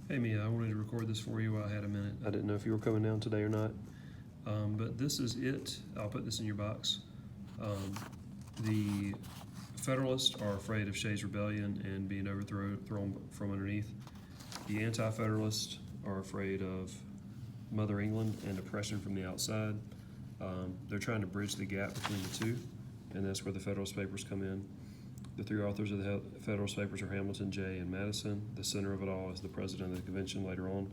Hey Mia, I wanted to record this for you while I had a minute. I didn't know if you were coming down today or not. But this is it. I'll put this in your box. The Federalists are afraid of Shays' Rebellion and being overthrown from underneath. The Anti-Federalists are afraid of Mother England and oppression from the outside. They're trying to bridge the gap between the two, and that's where the Federalist Papers come in. The three authors of the Federalist Papers are Hamilton, Jay, and Madison. The center of it all is the president of the convention later on,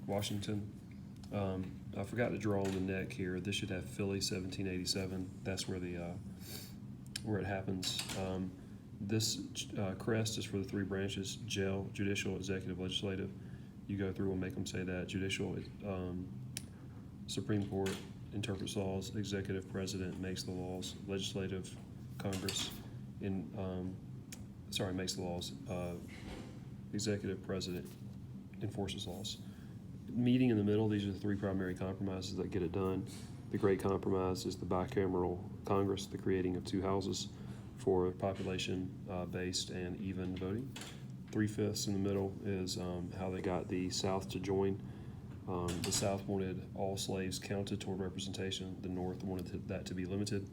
Washington. I forgot to draw on the neck here. This should have Philly 1787. That's where where it happens. This crest is for the three branches: judicial, executive, legislative. You go through and make them say that. Judicial, Supreme Court interprets laws. Executive, president makes the laws. Legislative, Congress makes the laws. Executive, president enforces laws. Meeting in the middle, these are the three primary compromises that get it done. The Great Compromise is the bicameral Congress, the creating of two houses for population-based and even voting. 3/5 in the middle is how they got the South to join. The South wanted all slaves counted toward representation. The North wanted that to be limited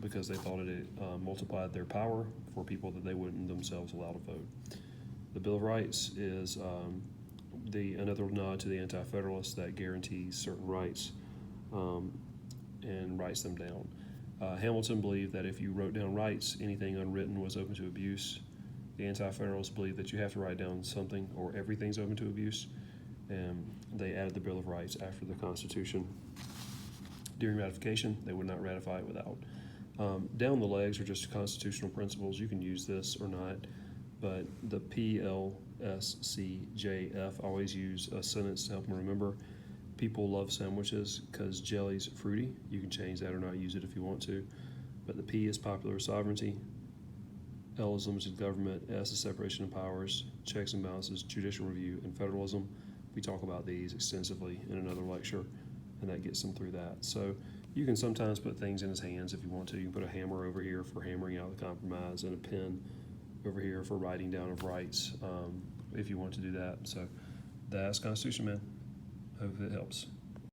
because they thought it multiplied their power for people that they wouldn't themselves allow to vote. The Bill of Rights is another nod to the Anti-Federalists that guarantees certain rights and writes them down. Hamilton believed that if you wrote down rights, anything unwritten was open to abuse. The Anti-Federalists believe that you have to write down something or everything's open to abuse, and they added the Bill of Rights after the Constitution. During ratification, they would not ratify it without. Down the legs are just constitutional principles. You can use this or not, but the P, L, S, C, J, F, always use a sentence to help them remember. People love sandwiches because jelly's fruity. You can change that or not use it if you want to. But the P is popular sovereignty. L is limited government. S is separation of powers, checks and balances, judicial review, and federalism. We talk about these extensively in another lecture, and that gets them through that. So you can sometimes put things in his hands if you want to. You can put a hammer over here for hammering out the compromise and a pen over here for writing down of rights if you want to do that. So that's Constitution, man. Hope it helps.